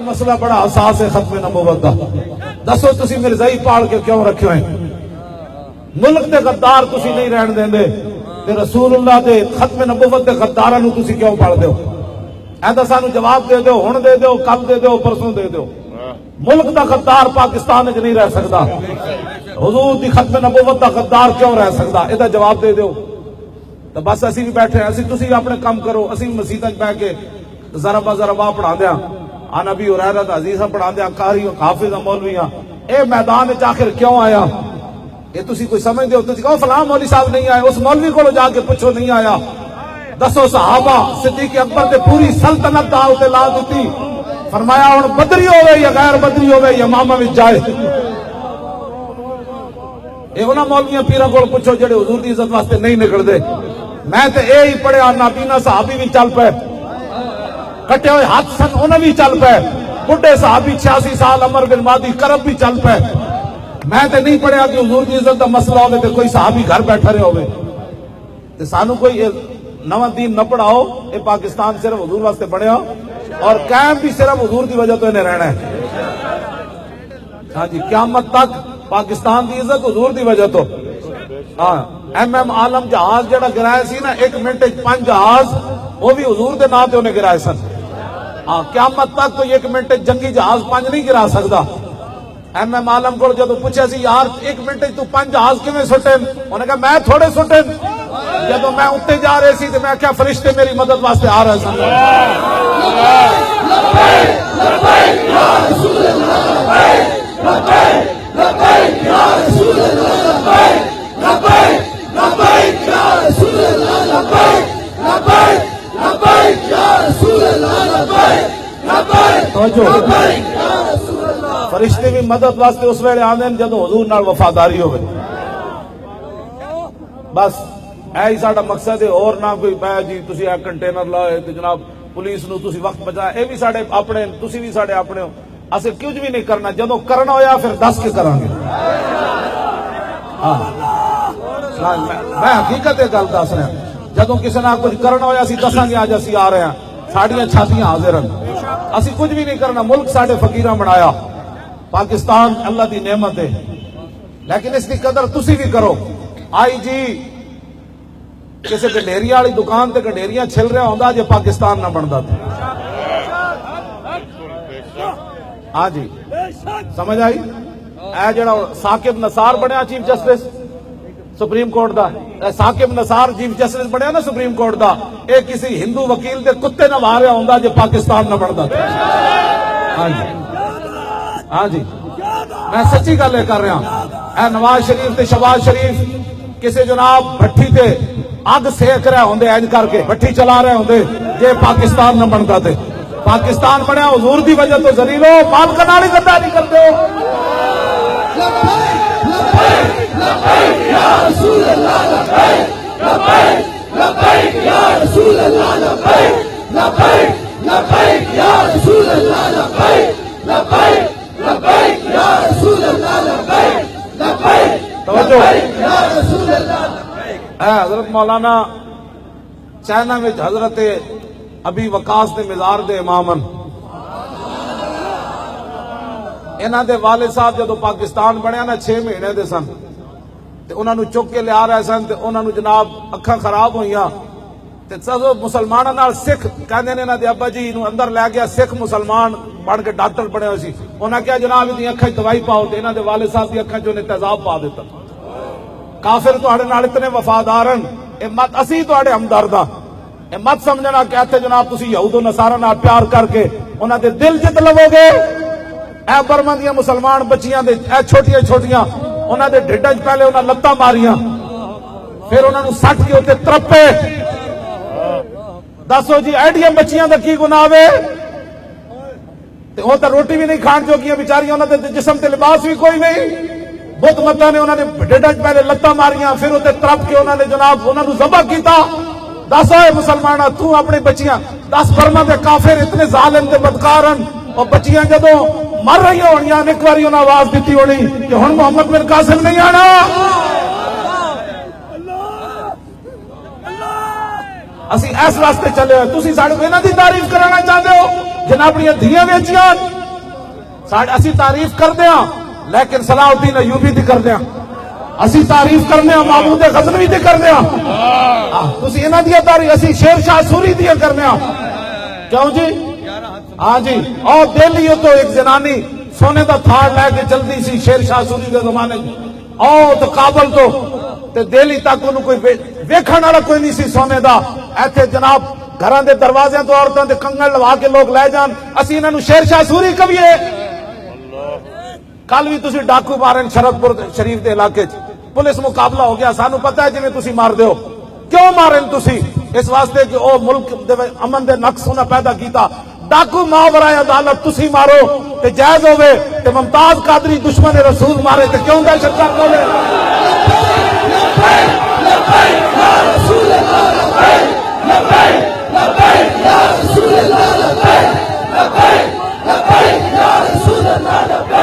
مسئلہ بڑا حساس ہے ختم نبوت دا. دسو تسی مرزائی پال کے کیوں رکھے ہوئے؟ ملک دے غدار تسی نہیں رہن دیندے تے رسول اللہ دے ختم نبوت دے غداراں نو تسی کیوں پڑھ دیو؟ ایسا سانو جواب دے دیو، ہن دے دیو، کل دے دیو، پرسوں دے دیو. ملک دا غدار پاکستان وچ نہیں رہ سکدا. حضور دی ختم نبوت دا غدار کیوں رہ سکدا؟ ادا جواب دے دیو. تو بس اسی بھی بیٹھے ہیں، اسی تسی اپنے کام کرو، اسی مسجداں وچ بیٹھ کے ذرا پڑھا دیا آن ابی ہریرہ عزیزاں پڑھا دیا، قاری حافظ مولویاں. اے میدان وچ آخر کیوں آیا؟ یہ تسی کوئی سمجھ دے ہو؟ تسی کہو فلاں مولوی صاحب نہیں آئے، اس مولوی کو جا کے پوچھو نہیں آیا. دسو صحابہ صدیق اکبر تے پوری سلطنت دا تے لا دیتی، فرمایا ہن بدری ہوے یا غیر بدری ہوے یا امامہ وچ جائے. اے انہاں مولویاں پیراں کول پوچھو جڑے حضور دی عزت واسطے نہیں نکل دے. میں تے اے ہی پڑھیا نابینا صحابی بھی چل پے، کٹے ہوئے ہاتھ سن انہیں بھی چل پے، بڈھے صحابی 86 سال عمر بن مادی کرب بھی چل پے. میں تے نہیں پڑھیا کہ حضور کی عزت دا مسئلہ ہوئے تے کوئی صحابی گھر بیٹھا رہے ہوئے. تے سانو کوئی نواں دین نہ پڑھاؤ. اے پاکستان صرف حضور واسطے بنیا اور قائم بھی صرف حضور دی وجہ تو انہیں رہنا ہے. ہاں جی، قیامت تک پاکستان دی عزت حضور دی وجہ تو. ہاں ایم عالم جہاز جڑا گرایا سی نا 1 منٹ 5 جہاز، وہ بھی حضور دے نام تے انہیں گرائے سن. ہاں قیامت تک کوئی 1 منٹ جنگی جہاز 5 نہیں گرا سکتا. ایم عالم کو جدو پوچھا سی یار 1 منٹ تو 5 جہاز کیویں سٹن؟ انہیں کہا میں تھوڑے سٹن، جدو میں اتنے جا رہے سی تو میں کیا فرشتے میری مدد واسطے آ رہے سن. فرشتے بھی مدد واسطے اس ویلے آندے جدو حضور نال وفاداری ہوئے. بس اے ساڈا مقصد ہے، اور نہ کوئی میں جی تسی اے کنٹینر لائے تے جناب پولیس نو تسی وقت بچایا. اے بھی ساڈے اپنے، تسی بھی ساڈے اپنے ہو. اسے کچھ بھی نہیں کرنا، جدو کرنا ہویا پھر دس کے کریں گے. میں حقیقت یہ گل دس رہا، جدو کسی نے کچھ کرنا ہویا سی دساں گے. اج اسی آ رہے ہیں، ساڈیاں چھاتیاں حاضر ہیں. اسی کچھ بھی نہیں کرنا. ملک ساڈے فقیراں بنایا، پاکستان اللہ دی نعمت ہے، لیکن اس کی قدر تسی بھی کرو. آئی جی کسی گڈیری والی دکان تے گڈیریاں چھل رہا ہوندا جے پاکستان نہ بندا تے. ہاں جی سمجھ آئی؟ اے جڑا ثاقب نثار بنیا چیف جسٹس سپریم کورٹ دا، ثاقب نثار چیف جسٹس بنیا نا سپریم کورٹ دا، اے کسی ہندو وکیل دے کتے نہ ماریا ہوندا جے پاکستان نہ بندا تے. ہاں جی ہاں جی میں سچی گل کر رہا. اے نواز شریف تے شہباز شریف کسی جناب بھٹی تے اگ سیک رہے ہوندے، اینج کر کے بھٹی چلا رہے ہوندے جے پاکستان نہ بنتا تے. پاکستان بنیا حضور دی وجہ تو ذلیلو مالک نال ہی غداری کردے ہو. لبیک لبیک یا رسول اللہ، لبیک لبیک لبیک یا رسول اللہ، لبیک لبیک لبیک یا رسول اللہ، لبیک لبیک لبیک یا رسول اللہ، لبیک لبیک لبیک یا رسول اللہ. حضرت مولانا چائنا میں حضرت ابی وقاص دے مزار دے امامن، انہاں دے والد صاحب جدو پاکستان بنیا نا 6 مہینے دے سن تے انہاں نو چک کے لیا رہے سن تے انہاں نو جناب اکھاں خراب ہوئیاں تے سب مسلماناں نال سکھ کہندے نے انہاں دے ابا جی نو اندر لے گیا سکھ مسلمان بن کے ڈاکٹر بنے ہوئے سی. انہاں کہا جناب دی اکھاں دوائی پاؤ تے انہاں دے والد صاحب دی اکھاں چوں نے تیزاب پا دیتا. کافر تہاڈے نال اتنے وفادارن، اے مت اسی تہاڈے ہمدرد ہاں. اے مت سمجھنا کہ اتنے جناب تسی یہود و نصارا نال پیار کر کے انہاں دے دل جت لو گے. اے برما دیاں مسلمان بچیاں دے اے چھوٹیاں چھوٹیاں انہاں دے ڈھڈ وچ پہلے انہاں لتاں ماریاں، پھر انہاں نو سٹ کے اوتے ترپے. دسو جی ایڈیاں بچیاں دا کی گناہ وے؟ تے او تے روٹی بھی نہیں کھان جوگیاں بیچاریاں، انہاں دے جسم تے لباس بھی کوئی نہیں. بت متا نے انہوں نے ڈڈ پہلے لتاں ماریاں، پھر اتنے ترپ کے انہوں نے جناب انہوں نے ذبح کیتا. دس اے مسلمانہ تو اپنی بچیاں، 10 برما دے کافر اتنے ظالم تے بدکارن، اور بچیاں جدو مر رہی ہونیاں ایک بار انہوں نے آواز دیتی ہونی کہ ہن محمد بن قاسم نہیں آنا. اسی اس واسطے چلے ہوئے. تسی ساڈے کو انہاں دی تعریف کرانا چاہتے ہو جناب اپنی دھیاں ویچیاں اسی تعریف کرتے ہیں لیکن صلاح الدین ایوبی دی کرتے ہیں اسی تعریف کرنے ہیں محمود غزنوی دی کرنے ہیں تسی انہاں دی تعریف اسی شیر شاہ سوری دی کرنے ہیں کیوں جی ہاں جی اور دہلی تو ایک زنانی سونے دا تھاڑ لے کے چلتی سی شیر شاہ سوری دے زمانے تو کابل تو دہلی تک انہوں کوئی ویکھن والا کوئی نہیں سی سونے دا ایتھے جناب گھراں دے دروازے تو عورتاں دے کنگن لوا کے لوگ لے جان اسی انہاں نوں شیر شاہ سوری کہیے کل بھی تسی ڈاکو مارن شرد پور شریف دے علاقے پولیس مقابلہ ہو گیا سانو پتہ ہے جویں تسی مار دیو کیوں مارن تسی اس واسطے کہ او ملک دے امن دے نقص انہاں پیدا کیتا ڈاکو ماورائے عدالت تسی مارو تے جائز ہوئے تے ممتاز قادری دشمن رسول مارے تے کیوں دہشت گرد بولے یا رسول اللہ